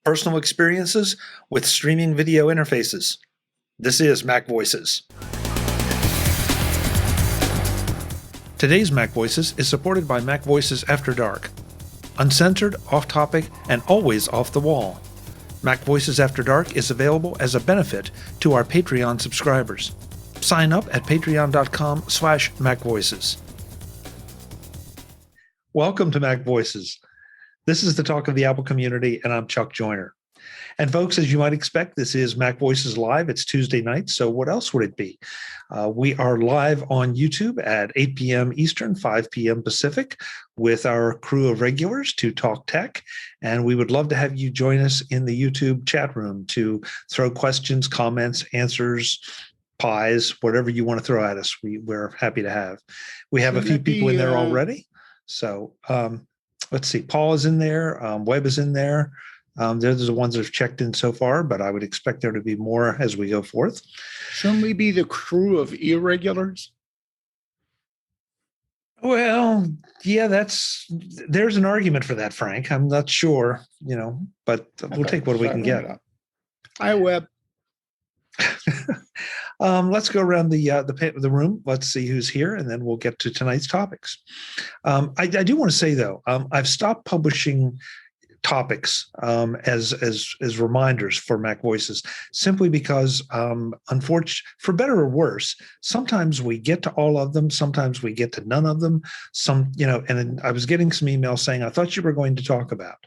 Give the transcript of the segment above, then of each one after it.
personal experiences with streaming video interfaces. This is MacVoices. Today's MacVoices is supported by MacVoices After Dark. Uncensored, off-topic, and always off the wall. MacVoices After Dark is available as a benefit to our Patreon subscribers. Sign up at patreon.com/MacVoices. Welcome to MacVoices. This is the talk of the Apple community, and I'm Chuck Joyner. And folks, as you might expect, this is MacVoices Live. It's Tuesday night, so what else would it be? We are live on YouTube at 8 p.m. Eastern, 5 p.m. Pacific, with our crew of regulars to talk tech. And we would love to have you join us in the YouTube chat room to throw questions, comments, answers, pies, whatever you want to throw at us. We're happy to have. We have a few people in there already. So let's see. Paul is in there. Webb is in there. They're the ones that have checked in so far, but I would expect there to be more as we go forth. Shouldn't we be the crew of irregulars? Well, yeah, there's an argument for that, Frank. I'm not sure, but we'll take what we can get. Hi, Webb. Let's go around the room. Let's see who's here, and then we'll get to tonight's topics. I do want to say, though, I've stopped publishing topics as reminders for MacVoices, simply because, unfortunately, for better or worse, sometimes we get to all of them, sometimes we get to none of them. And I was getting some emails saying, I thought you were going to talk about.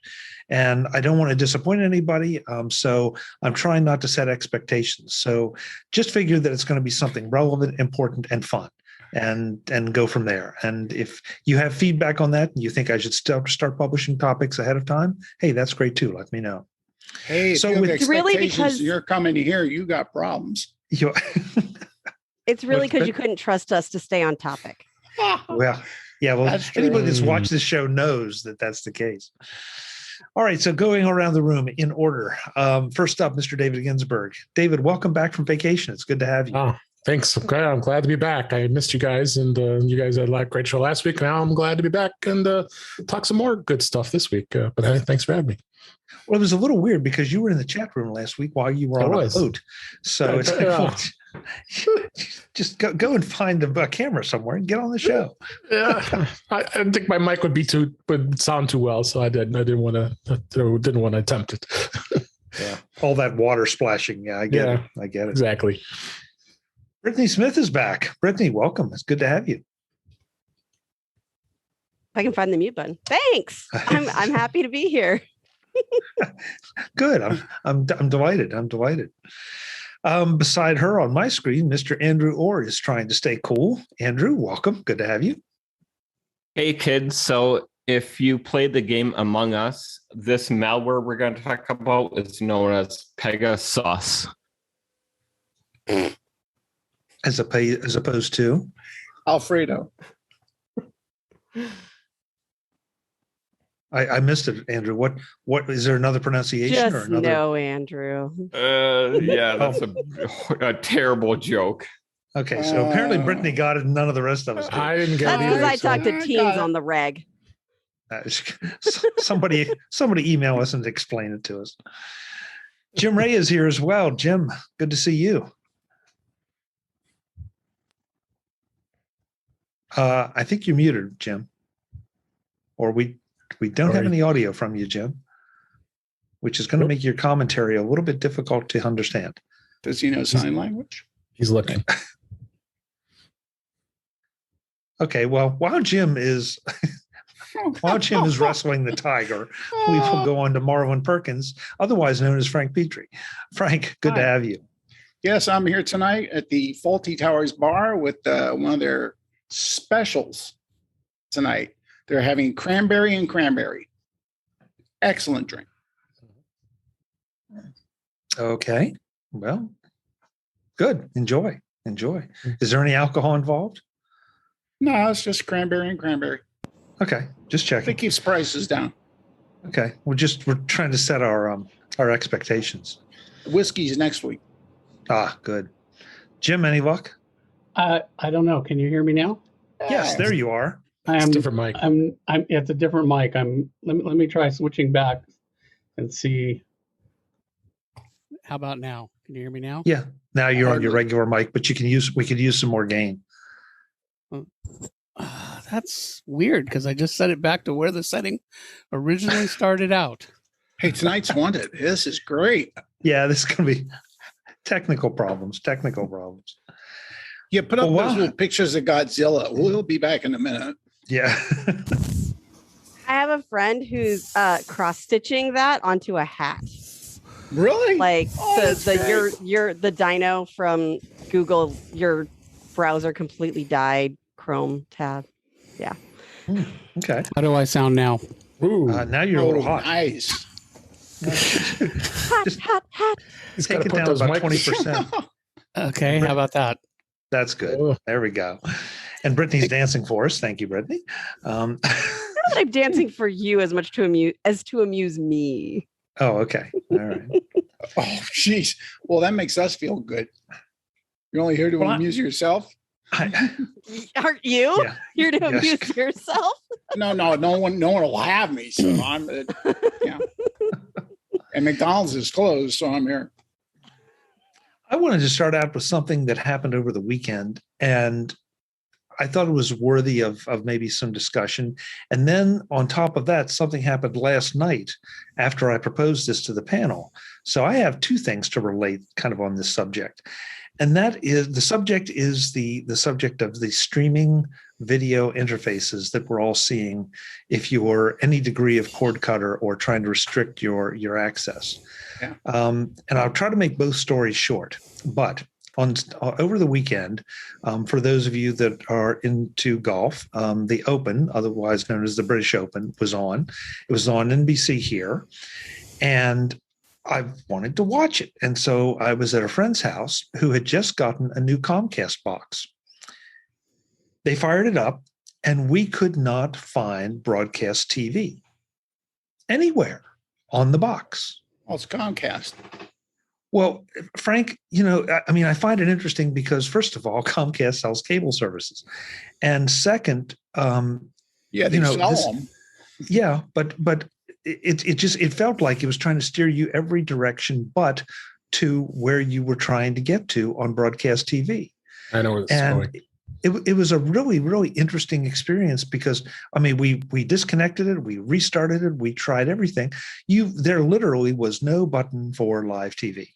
And I don't want to disappoint anybody, so I'm trying not to set expectations. So just figure that it's going to be something relevant, important, and fun, and go from there. And if you have feedback on that and you think I should start publishing topics ahead of time, hey, that's great too. Let me know. Hey, so it's really because you're coming here, you got problems. It's really because you couldn't trust us to stay on topic. Well, yeah. Well, anybody that's watched this show knows that that's the case. All right, so going around the room in order. First up, Mr. David Ginsburg. David, welcome back from vacation. It's good to have you. Oh, thanks. I'm glad to be back. I missed you guys, and you guys had a great show last week. Now I'm glad to be back and talk some more good stuff this week. But thanks for having me. Well, it was a little weird because you were in the chat room last week while you were on a boat. So it's just go and find a camera somewhere and get on the show. Yeah, I didn't think my mic would sound too well, so I didn't want to attempt it. Yeah, all that water splashing. Yeah, I get it. I get it. Exactly. Brittany Smith is back. Brittany, welcome. It's good to have you. I can find the mute button. Thanks. I'm happy to be here. Good. I'm delighted. I'm delighted. Beside her on my screen, Mr. Andrew Orr is trying to stay cool. Andrew, welcome. Good to have you. Hey, kids. So if you played the game Among Us, this malware we're going to talk about is known as Pegasus. As opposed to? Alfredo. I missed it, Andrew. What is there another pronunciation Just or another? No, Andrew. Yeah, that's a terrible joke. Okay, so apparently Brittany got it and none of the rest of us did. I didn't get it That's because either. I talked to teens on the reg. Somebody email us and explain it to us. Jim Ray is here as well. Jim, good to see you. I think you're muted, Jim. Or we don't have any audio from you, Jim, which is going to make your commentary a little bit difficult to understand. Does he know sign language? He's looking. Okay, well, while Jim is wrestling the tiger, we will go on to Marvin Perkins, otherwise known as Frank Petrie. Frank, good to have you. Yes, I'm here tonight at the Faulty Towers Bar with one of their specials tonight. They're having cranberry and cranberry. Excellent drink. Okay. Well, good. Enjoy. Is there any alcohol involved? No, it's just cranberry and cranberry. Okay. Just checking. It keeps prices down. Okay. We're trying to set our expectations. Whiskey's next week. Ah, good. Jim, any luck? I don't know. Can you hear me now? Yes, there you are. It's a different mic. It's a different mic. Let me try switching back and see. How about now? Can you hear me now? Yeah. Now you're on your Hardly. regular mic, but we could use some more gain. That's weird because I just set it back to where the setting originally started out. Hey, tonight's wanted. This is great. Yeah, this is going to be technical problems. Yeah, put up Well, those wow. little pictures of Godzilla. We'll be back in a minute. Yeah. I have a friend who's cross stitching that onto a hat. Really? Like Oh, that's great. your the dino from Google, your browser completely died. Chrome tab. Okay. How do I sound now? Ooh, Now you're a little hot. Nice. Hot, Just hot, hot. he's take got to it put down those about mics. 20%. Okay, how about that? That's good. Oh. There we go. And Brittany's dancing for us. Thank you, Brittany. Not that I'm dancing for you as much to amuse me. Oh, okay. All right. Oh, jeez. Well, that makes us feel good. You're only here to Well, amuse yourself? Aren't you? Yeah. You're to Yes. amuse yourself. No one will have me. So I'm, yeah. And McDonald's is closed, so I'm here. I wanted to start out with something that happened over the weekend, and I thought it was worthy of maybe some discussion. And then on top of that, something happened last night after I proposed this to the panel. So I have two things to relate kind of on this subject. And that is the subject of the streaming video interfaces that we're all seeing if you're any degree of cord cutter or trying to restrict your access. Yeah. And I'll try to make both stories short, but over the weekend, for those of you that are into golf, the Open, otherwise known as the British Open, was on. It was on NBC here, and I wanted to watch it. And so I was at a friend's house who had just gotten a new Comcast box. They fired it up, and we could not find broadcast TV anywhere on the box. Well, it's Comcast. Well, Frank, I mean, I find it interesting because, first of all, Comcast sells cable services. And second, Yeah, they sell them. yeah, but it felt like it was trying to steer you every direction but to where you were trying to get to on broadcast TV. I know where this is going. It was a really, really interesting experience because, I mean, we disconnected it, we restarted it, we tried everything. There literally was no button for live TV.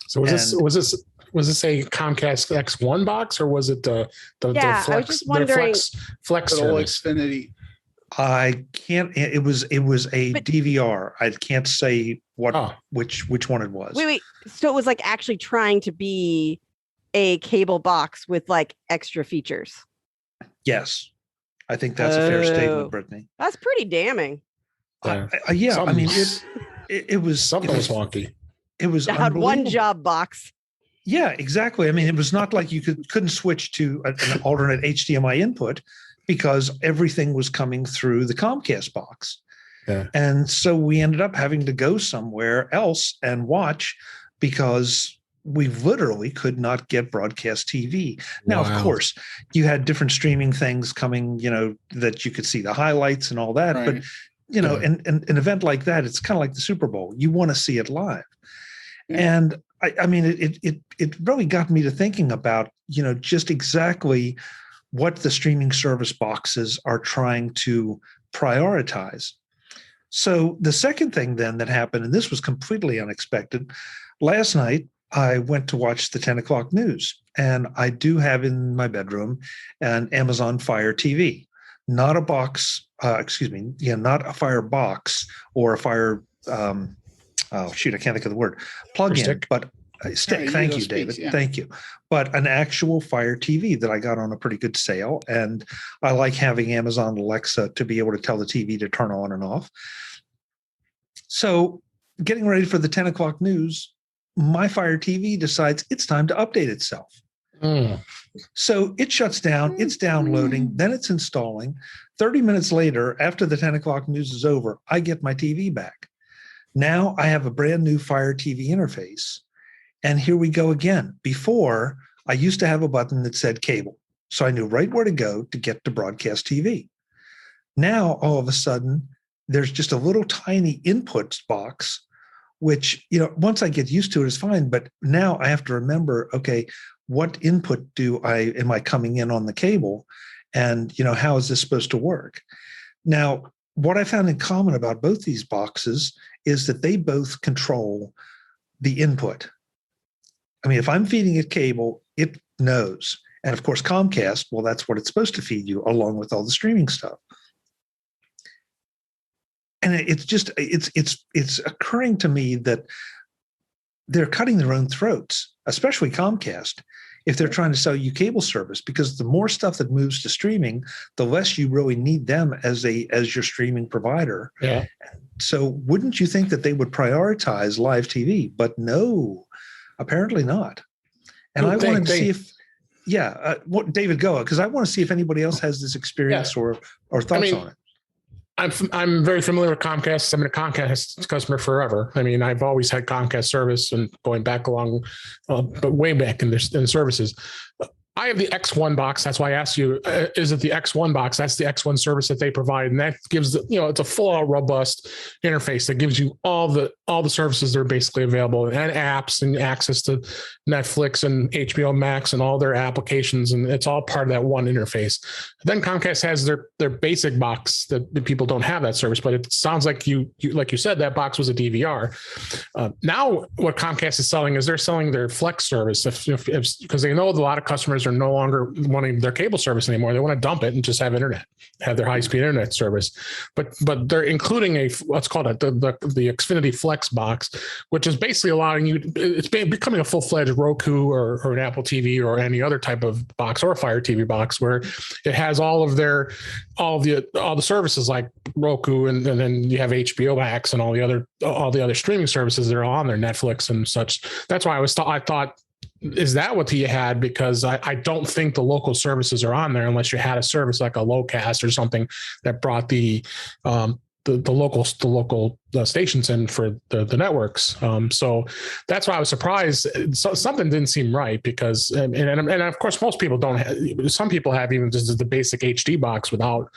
So was this a Comcast X1 box or was it the Flex? I was just wondering. Flex Good old service? Xfinity. I can't. It was a DVR. I can't say which one it was. Wait. So it was like actually trying to be a cable box with like extra features. Yes, I think that's a fair Oh. statement, Brittany. That's pretty damning. Yeah. Yeah, I mean Something- it was Something was wonky. It was Had one unbelievable. job box. Yeah, exactly. I mean, it was not like you couldn't switch to an alternate HDMI input because everything was coming through the Comcast box. Yeah. And so we ended up having to go somewhere else and watch because we literally could not get broadcast TV. Now, Wow. of course, you had different streaming things coming, that you could see the highlights and all that. Right. But, an event like that, it's kind of like the Super Bowl. You want to see it live. Yeah. And I mean, it really got me to thinking about, just exactly what the streaming service boxes are trying to prioritize. So the second thing then that happened, and this was completely unexpected, last night I went to watch the 10 o'clock news, and I do have in my bedroom an Amazon Fire TV, not a box, not a Fire box or a Fire, I can't think of the word, plug-in, Stick. but a stick. Yeah, Thank you, USB, David. yeah. Thank you. But an actual Fire TV that I got on a pretty good sale. And I like having Amazon Alexa to be able to tell the TV to turn on and off. So getting ready for the 10 o'clock news, my Fire TV decides it's time to update itself. Mm. So it shuts down, it's downloading, then it's installing. 30 minutes later, after the 10 o'clock news is over, I get my TV back. Now I have a brand new Fire TV interface. And here we go again. Before, I used to have a button that said cable. So I knew right where to go to get to broadcast TV. Now, all of a sudden, there's just a little tiny inputs box which, once I get used to it, is fine. But now I have to remember, okay, what input am I coming in on the cable? And, how is this supposed to work? Now, what I found in common about both these boxes is that they both control the input. I mean, if I'm feeding it cable, it knows. And of course, Comcast, well, that's what it's supposed to feed you along with all the streaming stuff. And it's occurring to me that they're cutting their own throats, especially Comcast, if they're trying to sell you cable service, because the more stuff that moves to streaming, the less you really need them as your streaming provider. Yeah. So wouldn't you think that they would prioritize live TV? But no, apparently not. And I wanted to see if, David, go, because I want to see if anybody else has this experience or thoughts on it. I'm very familiar with Comcast. I've been a Comcast customer forever. I mean, I've always had Comcast service, and going back along, but way back in the services. I have the X1 box. That's why I asked you, is it the X1 box? That's the X1 service that they provide. And that gives, it's a full out robust interface that gives you all the services that are basically available, and apps and access to Netflix and HBO Max and all their applications. And it's all part of that one interface. Then Comcast has their basic box that people don't have that service, but it sounds like you like you said, that box was a DVR. Now what Comcast is selling is they're selling their Flex service, because they know a lot of customers are no longer wanting their cable service anymore. They want to dump it and just have internet, have their high-speed internet service. But they're including what's called the Xfinity Flex box, which is basically allowing you. It's becoming a full-fledged Roku or an Apple TV or any other type of box, or a Fire TV box, where it has all the services like Roku, and then you have HBO Max and all the other streaming services that are on there, Netflix and such. That's why I thought, is that what you had? Because I don't think the local services are on there unless you had a service like a Locast or something that brought the local stations in for the networks. So that's why I was surprised. Something didn't seem right, because and of course most people don't have, some people have even just the basic HD box without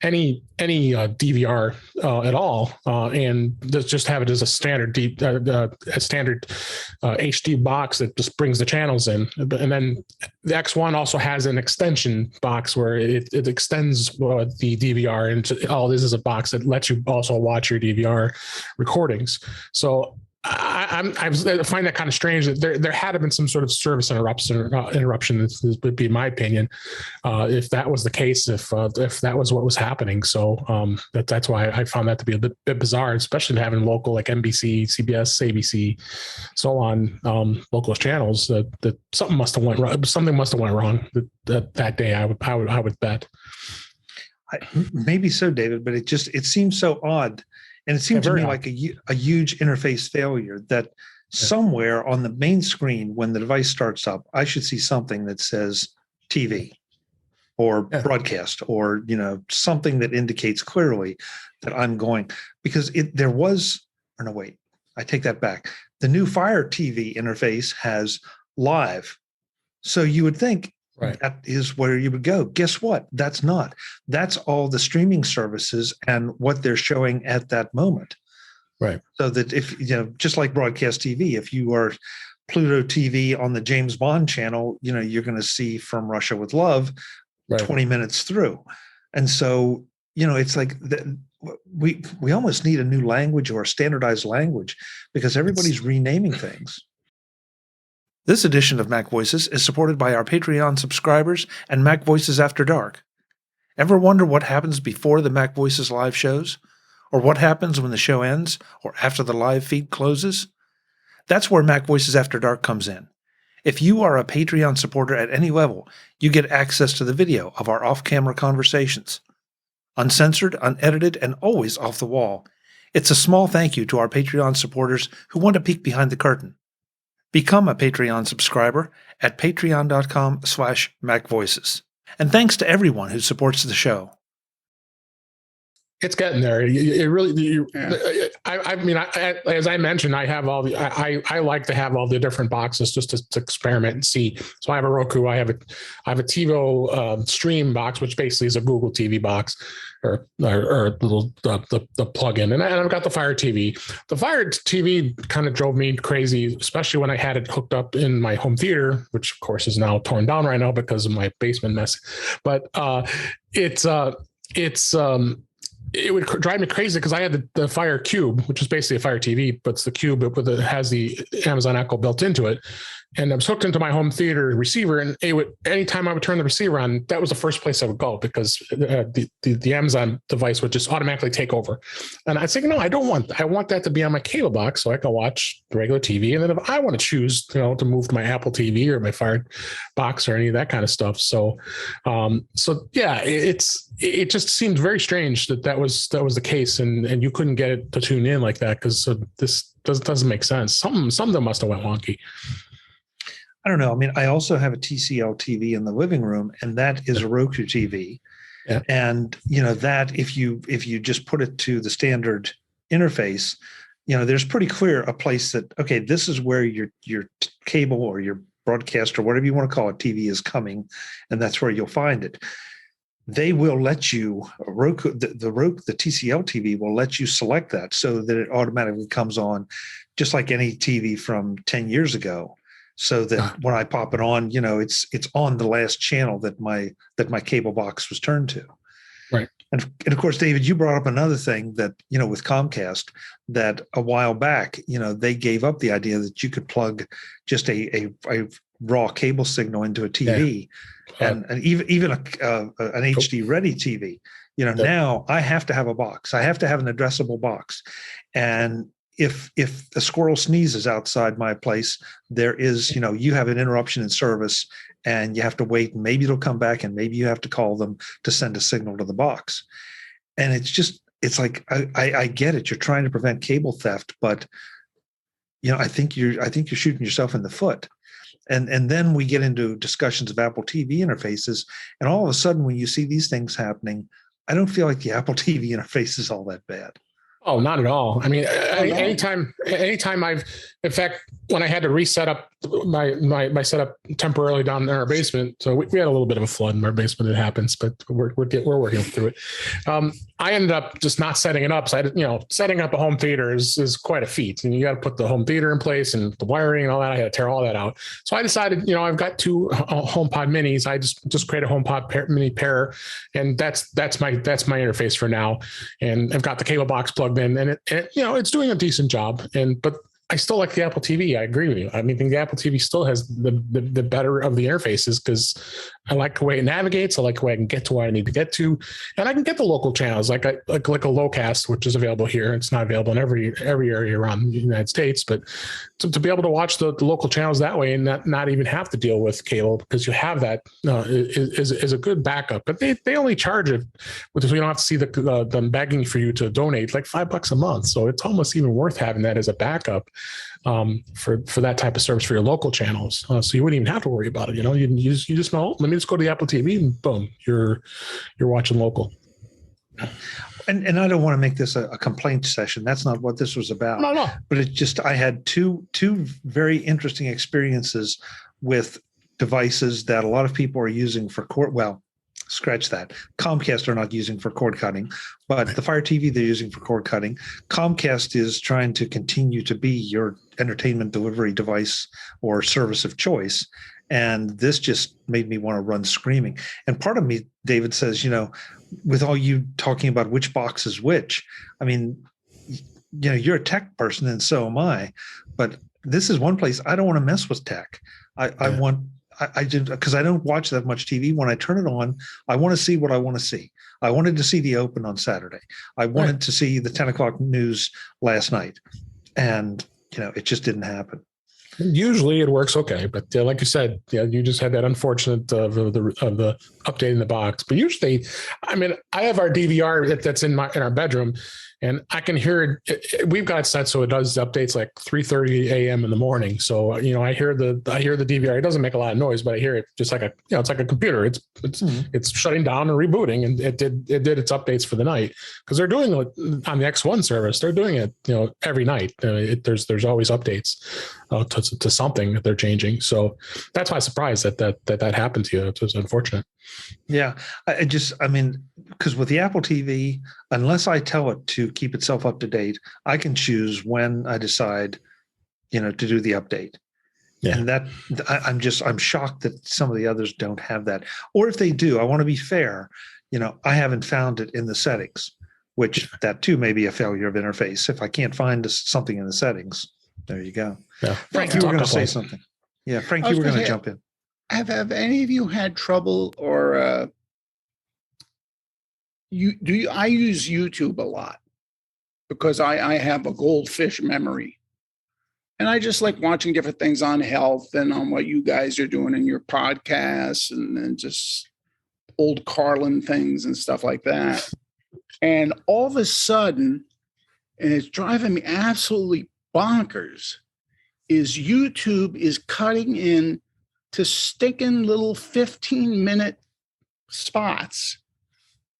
any DVR at all, and just have it as a standard HD box that just brings the channels in. And then the X1 also has an extension box where it extends the DVR into, this is a box that lets you also watch your DVR recordings. So I find that kind of strange that there had to been some sort of service interruption. This would be my opinion, if that was the case, if that was what was happening. So that's why I found that to be a bit bizarre, especially having local like NBC, CBS, ABC, so on, local channels. That something must have went wrong. Something must have went wrong that day. I would bet. Maybe so, David, but it seems so odd. And it seems to me like a huge interface failure that somewhere on the main screen, when the device starts up, I should see something that says TV or broadcast, or, something that indicates clearly that I'm going, because I take that back. The new Fire TV interface has live. So you would think, that is where you would go. Guess what? That's not. That's all the streaming services and what they're showing at that moment. Right. So that if, just like broadcast TV, if you are Pluto TV on the James Bond channel, you're going to see From Russia with Love 20 minutes through. And so, it's like we almost need a new language or a standardized language, because everybody's renaming things. This edition of MacVoices is supported by our Patreon subscribers and MacVoices After Dark. Ever wonder what happens before the MacVoices live shows? Or what happens when the show ends, or after the live feed closes? That's where MacVoices After Dark comes in. If you are a Patreon supporter at any level, you get access to the video of our off-camera conversations. Uncensored, unedited, and always off the wall. It's a small thank you to our Patreon supporters who want to peek behind the curtain. Become a Patreon subscriber at patreon.com/MacVoices. And thanks to everyone who supports the show. It's getting there. It really. as I mentioned, I have all the. I like to have all the different boxes just to experiment and see. So I have a Roku. I have a TiVo Stream box, which basically is a Google TV box, or little the plug-in, and I've got the Fire TV. The Fire TV kind of drove me crazy, especially when I had it hooked up in my home theater, which of course is now torn down right now because of my basement mess. But it would drive me crazy because I had the Fire Cube, which is basically a Fire TV, but it's the Cube it has the Amazon Echo built into it. And I was hooked into my home theater receiver, and anytime I would turn the receiver on, that was the first place I would go because the Amazon device would just automatically take over. And I was thinking, no, I want that to be on my cable box so I can watch the regular TV. And then if I want to choose, to move to my Apple TV or my Fire box or any of that kind of stuff. So yeah, it just seemed very strange that was the case, and you couldn't get it to tune in like that because this doesn't make sense. Some of them must have went wonky. I don't know. I mean, I also have a TCL TV in the living room, and that is a Roku TV. Yeah. And that if you just put it to the standard interface, there's pretty clear a place that, okay, this is where your cable or your broadcast or whatever you want to call it, TV is coming, and that's where you'll find it. They will let you Roku, the TCL TV will let you select that so that it automatically comes on, just like any TV from 10 years ago. So that when I pop it on, it's on the last channel that my cable box was turned to. Right. And of course, David, you brought up another thing that, with Comcast, that a while back, they gave up the idea that you could plug just a raw cable signal into a TV, and even an HD ready TV. Now I have to have a box. I have to have an addressable box, and if a squirrel sneezes outside my place, there is, you have an interruption in service and you have to wait, and maybe it'll come back, and maybe you have to call them to send a signal to the box. And it's like, I get it. You're trying to prevent cable theft, but I think you're shooting yourself in the foot. And then we get into discussions of Apple TV interfaces, and all of a sudden when you see these things happening, I don't feel like the Apple TV interface is all that bad. Oh, not at all. I mean, anytime in fact, when I had to reset up my setup temporarily down in our basement, so we had a little bit of a flood in our basement. It happens, but we're working through it. I ended up just not setting it up. So setting up a home theater is quite a feat, and you got to put the home theater in place and the wiring and all that. I had to tear all that out. So I decided, I've got two HomePod minis. I just create a HomePod mini pair, and that's my interface for now. And I've got the cable box plugged in, and it's doing a decent job. But I still like the Apple TV. I agree with you. I mean, I think the Apple TV still has the better of the interfaces because I like the way it navigates. I like the way I can get to where I need to get to, and I can get the local channels like a Locast, which is available here. It's not available in every area around the United States, but to be able to watch the local channels that way and not even have to deal with cable because you have that is a good backup. But they only charge it, because we don't have to see them begging for you to donate like $5 a month. So it's almost even worth having that as a backup for that type of service for your local channels. So you wouldn't even have to worry about it. You just know, let me just go to the Apple TV and boom, you're watching local. And I don't want to make this a complaint session. That's not what this was about. No. But I had two very interesting experiences with devices that a lot of people are using for scratch that. Comcast are not using for cord cutting, but the Fire TV they're using for cord cutting. Comcast is trying to continue to be your entertainment delivery device or service of choice. And this just made me want to run screaming. And part of me, David, says, with all you talking about which box is which, I mean, you're a tech person and so am I, but this is one place I don't want to mess with tech. I did, because I don't watch that much TV. When I turn it on, I want to see what I want to see. I wanted to see the Open on Saturday. I wanted to see the 10 o'clock news last night. And, it just didn't happen. Usually it works okay, but like you said, you just had that unfortunate of the update in the box. But usually, I mean, I have our DVR that's in our bedroom, and I can hear it. We've got it set so it does updates like 3:30 a.m. in the morning. So I hear the DVR. It doesn't make a lot of noise, but I hear it just like it's like a computer. It's shutting down and rebooting, and it did its updates for the night because they're doing it on the X1 service. They're doing it every night. There's always updates to something that they're changing. So that's why I'm surprised that happened to you. It was unfortunate. Yeah, because with the Apple TV, unless I tell it to keep itself up to date, I can choose when I decide, to do the update. Yeah. And that I'm shocked that some of the others don't have that. Or if they do, I want to be fair. I haven't found it in the settings, which that too may be a failure of interface. If I can't find something in the settings, there you go. Yeah. Frank, you were going to say something. Yeah, Frank, you were going to jump in. Have any of you had trouble or I use YouTube a lot because I have a goldfish memory. And I just like watching different things on health and on what you guys are doing in your podcasts and just old Carlin things and stuff like that. And all of a sudden, and it's driving me absolutely bonkers, is YouTube is cutting in to sticking little 15-minute spots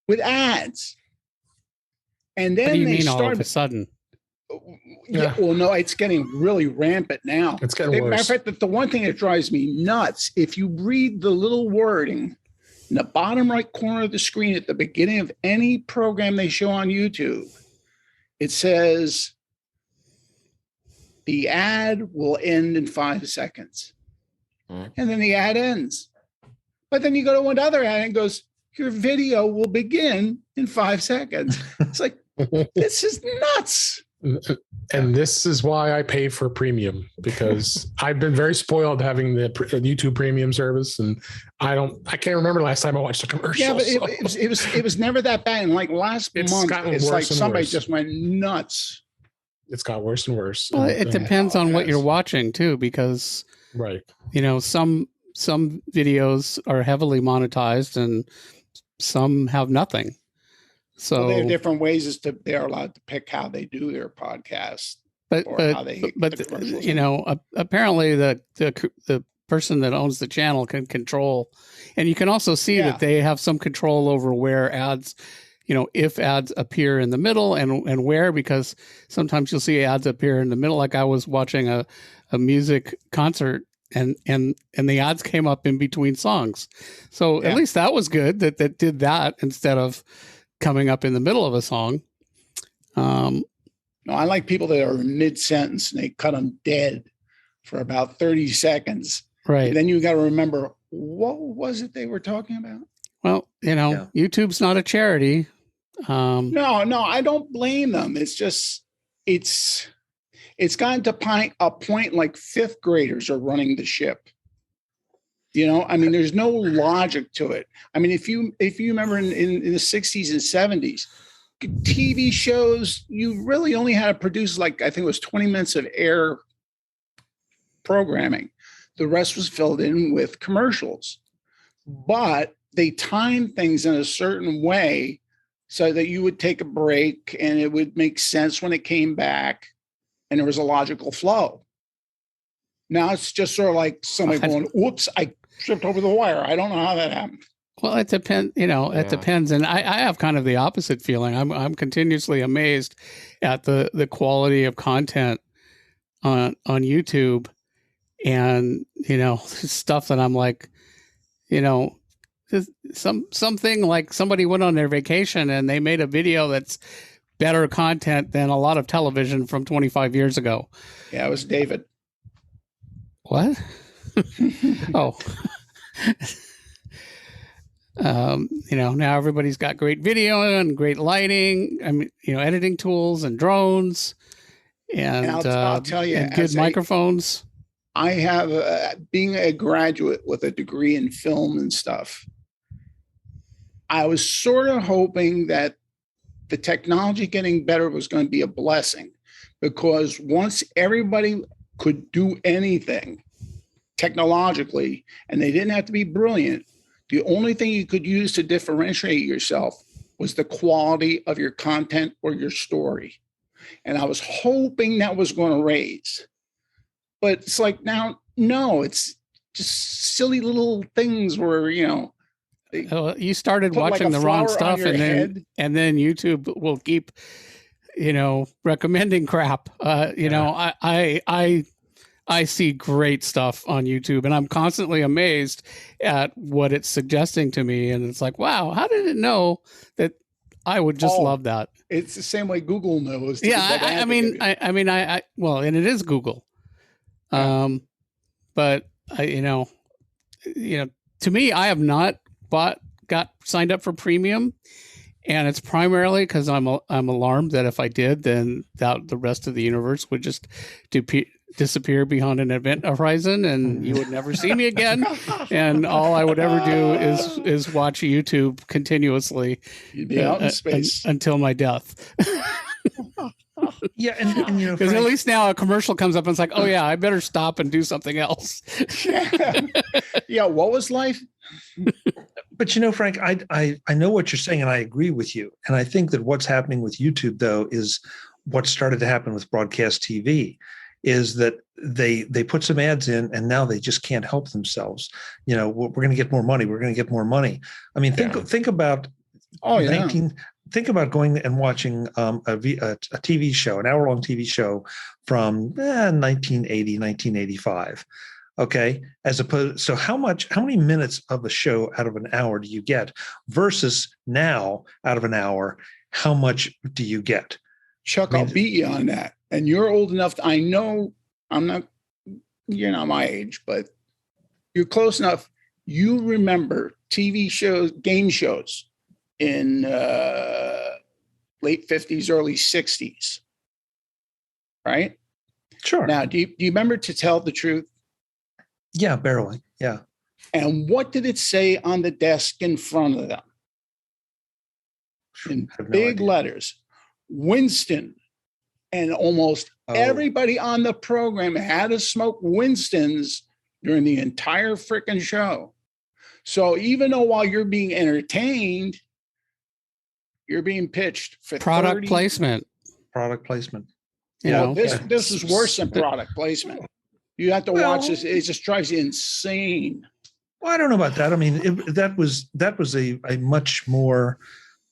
with ads. And then what do you they mean start all of a sudden? Yeah, well, no, it's getting really rampant now. It's getting worse. Matter of fact, the one thing that drives me nuts, if you read the little wording in the bottom right corner of the screen at the beginning of any program they show on YouTube, it says the ad will end in 5 seconds. And then the ad ends. But then you go to another ad and it goes, your video will begin in 5 seconds. It's like, this is nuts. And this is why I pay for premium, because I've been very spoiled having the YouTube premium service, and I can't remember the last time I watched a commercial. Yeah, but it was never that bad. And like last month, it's like somebody just went nuts. It's got worse and worse. Well, it depends on what you're watching too, because right, some videos are heavily monetized and some have nothing. So they have different ways as to they're allowed to pick how they do their podcast. But apparently the person that owns the channel can control, and you can also see that they have some control over where ads, if ads appear in the middle and where, because sometimes you'll see ads appear in the middle. Like I was watching a music concert and the ads came up in between songs. So at least that was good that did that instead of coming up in the middle of a song. No, I like people that are mid-sentence and they cut them dead for about 30 seconds. Right. And then you got to remember, what was it they were talking about? Well, YouTube's not a charity. No, I don't blame them. It's just, it's gotten to a point like fifth graders are running the ship. There's no logic to it. If you remember in the 60s and 70s, TV shows, you really only had to produce I think it was 20 minutes of air programming. The rest was filled in with commercials. But they timed things in a certain way so that you would take a break and it would make sense when it came back and there was a logical flow. Now it's just sort of like somebody going, whoops, I tripped over the wire. I don't know how that happened. Well, it depends, it depends. And I have kind of the opposite feeling. I'm continuously amazed at the quality of content on YouTube and, stuff that I'm like, something like somebody went on their vacation and they made a video that's better content than a lot of television from 25 years ago. Yeah, it was David. What? Oh. Now everybody's got great video and great lighting. Editing tools and drones and I'll tell you, and good microphones. I have, being a graduate with a degree in film and stuff, I was sort of hoping that the technology getting better was going to be a blessing, because once everybody could do anything technologically and they didn't have to be brilliant, the only thing you could use to differentiate yourself was the quality of your content or your story. And I was hoping that was going to raise. But it's like now, no, it's just silly little things where, you started put like watching a the wrong flower on stuff, your head. and then YouTube will keep, recommending crap. I see great stuff on YouTube, and I'm constantly amazed at what it's suggesting to me. And it's like, wow, how did it know that I would just love that? It's the same way Google knows. Yeah, well, and it is Google. Yeah. But to me, I have not got signed up for premium, and it's primarily because I'm alarmed that if I did, then the rest of the universe would just disappear beyond an event horizon, and you would never see me again. And all I would ever do is watch YouTube continuously. You'd be out in space until my death. Yeah, and because at least now a commercial comes up and it's like, oh yeah, I better stop and do something else. Yeah, what was life? But Frank, I know what you're saying, and I agree with you. And I think that what's happening with YouTube, though, is what started to happen with broadcast TV, is that they put some ads in, and now they just can't help themselves. We're going to get more money. We're going to get more money. I mean, think about think about going and watching a TV show, an hour-long TV show from 1980, 1985. Okay. So how many minutes of a show out of an hour do you get versus now out of an hour? How much do you get? Chuck, I'll beat you on that. And you're old enough. I know you're not my age, but you're close enough. You remember TV shows, game shows in late 50s, early 60s, right? Sure. Now, do you remember To Tell the Truth? Yeah, barely. Yeah. And what did it say on the desk in front of them? In big letters, Winston. And almost everybody on the program had to smoke Winston's during the entire freaking show. So even though while you're being entertained, you're being pitched for product placement. This is worse than product placement. You have to watch this. It just drives you insane. Well, I don't know about that. I mean, that was a much more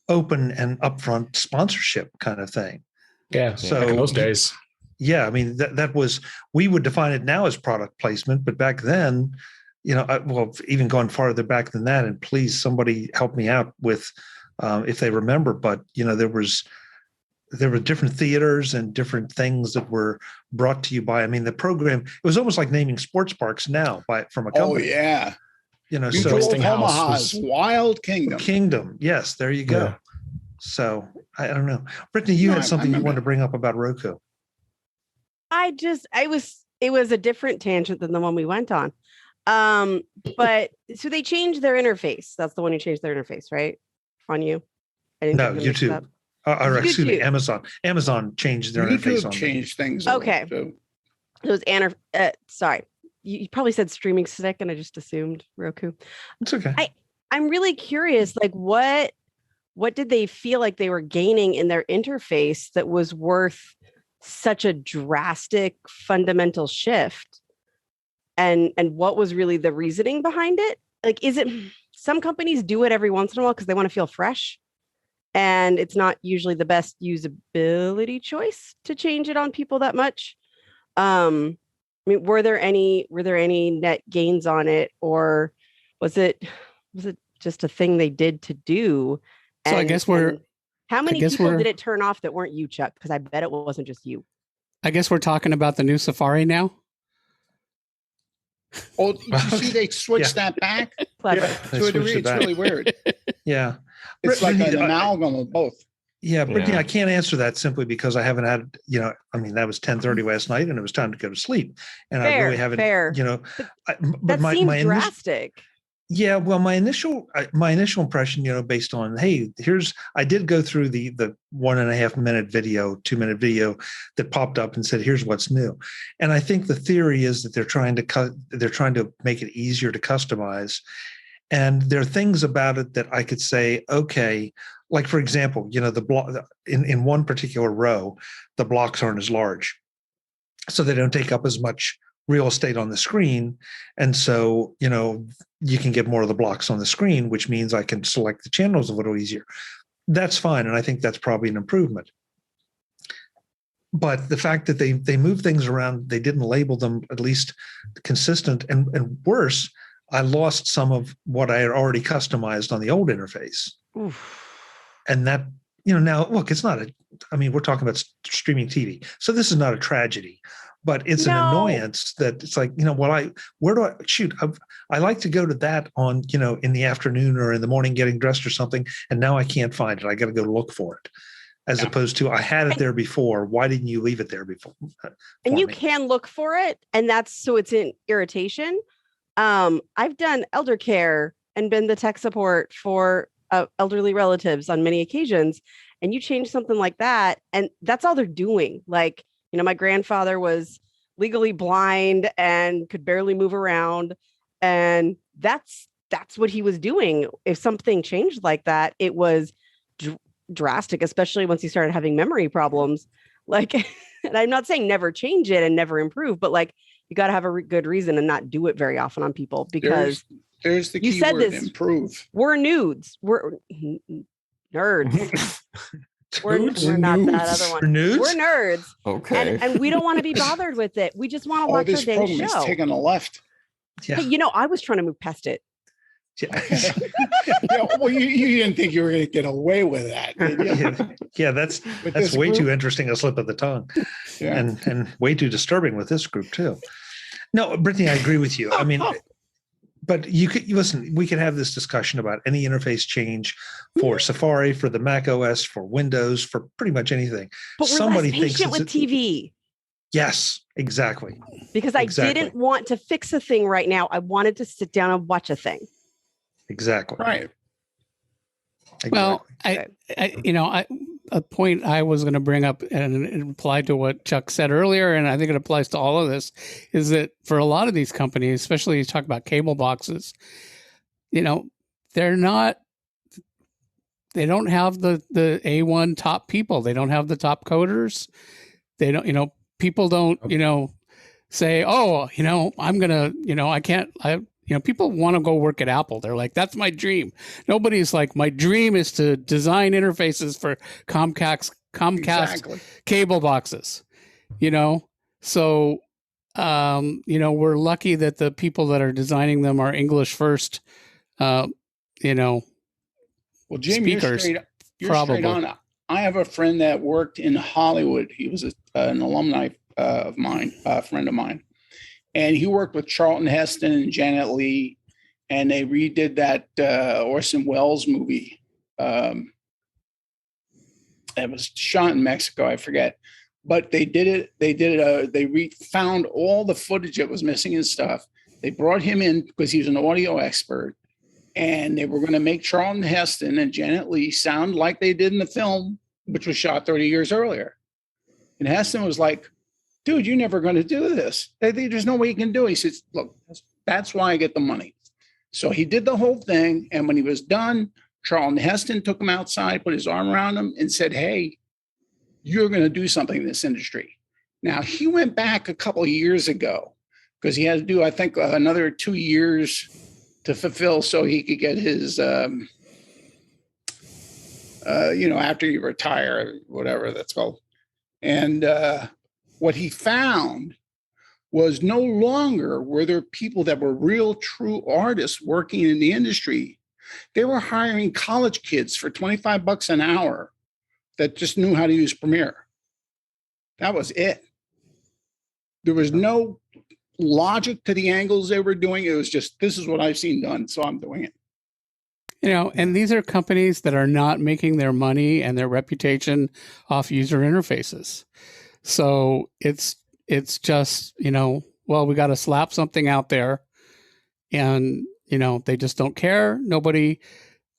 open and upfront sponsorship kind of thing. Yeah. So back in those days. Yeah. I mean, that was, we would define it now as product placement, but back then, even going farther back than that, and please somebody help me out with, if they remember, but there were different theaters and different things that were brought to you by, the program, it was almost like naming sports parks now from a company. Oh yeah. So Omaha's Wild Kingdom. Yes. There you go. Yeah. So I don't know. Brittany, you had something you wanted to bring up about Roku. It was a different tangent than the one we went on. But so they changed their interface. That's the one who changed their interface, right? On you? No, YouTube. Excuse me, Amazon. Amazon changed their interface on changed things. Okay. It was sorry. You probably said streaming stick, and I just assumed Roku. It's okay. I'm really curious, like what did they feel like they were gaining in their interface that was worth such a drastic fundamental shift? And what was really the reasoning behind it? Like, is it some companies do it every once in a while because they want to feel fresh, and it's not usually the best usability choice to change it on people that much? Were there any net gains on it, or was it just a thing they did to do? So I guess how many people did it turn off that weren't you, Chuck? Because I bet it wasn't just you. I guess we're talking about the new Safari now. Oh, did you see they switched that back? Clever. To a degree, it's really weird. Yeah. It's like an amalgam of both. Yeah, Brittany, I can't answer that simply because I haven't had, that was 10:30 last night and it was time to go to sleep. And I really haven't, but that seems drastic. Yeah, well, my initial impression, based on, hey, I did go through the 1.5 minute video, 2-minute video that popped up and said, here's what's new. And I think the theory is that they're trying to make it easier to customize. And there are things about it that I could say, okay, like for example, the block in one particular row, the blocks aren't as large, so they don't take up as much real estate on the screen, and so you can get more of the blocks on the screen, which means I can select the channels a little easier. That's fine, and I think that's probably an improvement. But the fact that they moved things around, they didn't label them at least consistent, and worse, I lost some of what I had already customized on the old interface. Oof. And that, now look, it's not we're talking about streaming TV, so this is not a tragedy, but it's an annoyance that it's like, where do I shoot? I like to go to that on, in the afternoon or in the morning getting dressed or something, and now I can't find it. I got to go look for it. As opposed to, I had it there before. Why didn't you leave it there before? And you can look for it, and it's an irritation. I've done elder care and been the tech support for elderly relatives on many occasions. And you change something like that, and that's all they're doing. Like, my grandfather was legally blind and could barely move around, and that's what he was doing. If something changed like that, it was drastic, especially once he started having memory problems. Like, and I'm not saying never change it and never improve, but like, you got to have a good reason and not do it very often on people, because there's the key word, improve. We're nudes. We're nerds. We're not that other one. We're nerds. Okay. And we don't want to be bothered with it. We just want to watch our dang show. This program is taking a left. Yeah. Hey, I was trying to move past it. Well, you didn't think you were going to get away with that, did you? Yeah, that's way too interesting a slip of the tongue, and way too disturbing with this group too. No, Brittany, I agree with you. But listen. We could have this discussion about any interface change for Safari, for the Mac OS, for Windows, for pretty much anything. But we're less patient with TV. Yes, exactly. Because I didn't want to fix a thing right now. I wanted to sit down and watch a thing. Exactly. Right. Exactly. Well, a point I was going to bring up, and it applied to what Chuck said earlier, and I think it applies to all of this, is that for a lot of these companies, especially you talk about cable boxes, they don't have the A1 top people. They don't have the top coders. They don't, people don't, say, oh, I'm going to, I can't, people want to go work at Apple. They're like, that's my dream. Nobody's like, my dream is to design interfaces for Comcast cable boxes, So, we're lucky that the people that are designing them are English first, Well, Jim, speakers. You're straight on. I have a friend that worked in Hollywood. He was an alumni of mine, a friend of mine. And he worked with Charlton Heston and Janet Leigh, and they redid that Orson Welles movie. It was shot in Mexico, I forget. But they did it. They found all the footage that was missing and stuff. They brought him in because he was an audio expert, and they were going to make Charlton Heston and Janet Leigh sound like they did in the film, which was shot 30 years earlier. And Heston was like, dude, you're never going to do this. There's no way you can do it. He says, look, that's why I get the money. So he did the whole thing. And when he was done, Charlton Heston took him outside, put his arm around him and said, hey, you're going to do something in this industry. Now, he went back a couple of years ago because he had to do, I think, another 2 years to fulfill so he could get his, after you retire, whatever that's called. And what he found was no longer were there people that were real, true artists working in the industry. They were hiring college kids for $25 an hour that just knew how to use Premiere. That was it. There was no logic to the angles they were doing. It was just, this is what I've seen done, so I'm doing it. And these are companies that are not making their money and their reputation off user interfaces. So it's just, well, we got to slap something out there and, they just don't care. Nobody,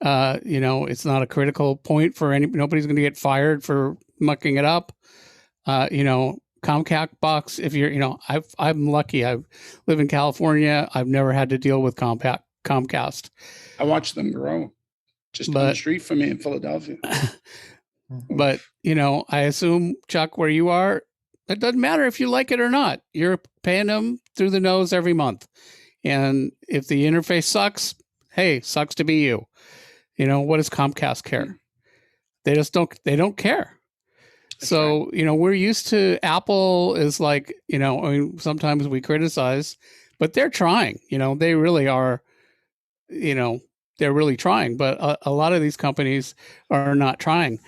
it's not a critical point for nobody's going to get fired for mucking it up. Comcast box, if you're, I'm lucky. I live in California. I've never had to deal with Comcast. I watched them grow. just down the street from me in Philadelphia. But, you know, I assume, Chuck, where you are, it doesn't matter if you like it or not. You're paying them through the nose every month. And if the interface sucks, hey, sucks to be you. You know, what does Comcast care? They don't care. That's so, right. You know, we're used to Apple is like, you know, I mean, sometimes we criticize, but they're trying, you know, they really are, you know, they're really trying, but a lot of these companies are not trying.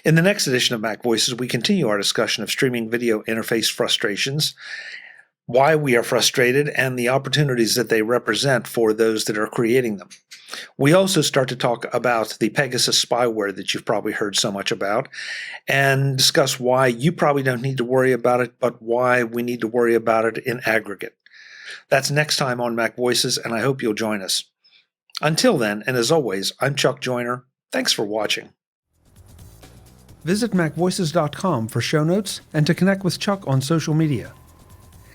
In the next edition of MacVoices, we continue our discussion of streaming video interface frustrations, why we are frustrated, and the opportunities that they represent for those that are creating them. We also start to talk about the Pegasus spyware that you've probably heard so much about, and discuss why you probably don't need to worry about it, but why we need to worry about it in aggregate. That's next time on MacVoices, and I hope you'll join us. Until then, and as always, I'm Chuck Joyner. Thanks for watching. Visit MacVoices.com for show notes and to connect with Chuck on social media.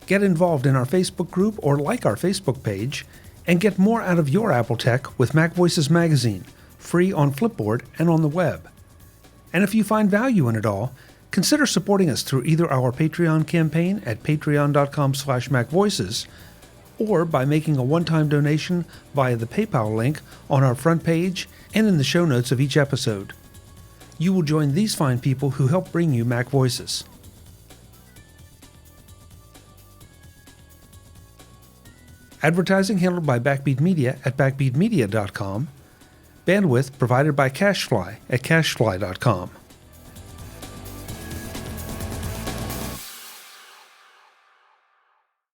Get involved in our Facebook group or like our Facebook page, and get more out of your Apple tech with MacVoices Magazine, free on Flipboard and on the web. And if you find value in it all, consider supporting us through either our Patreon campaign at patreon.com/MacVoices or by making a one-time donation via the PayPal link on our front page and in the show notes of each episode. You will join these fine people who help bring you MacVoices. Advertising handled by Backbeat Media at backbeatmedia.com. Bandwidth provided by CacheFly at cachefly.com.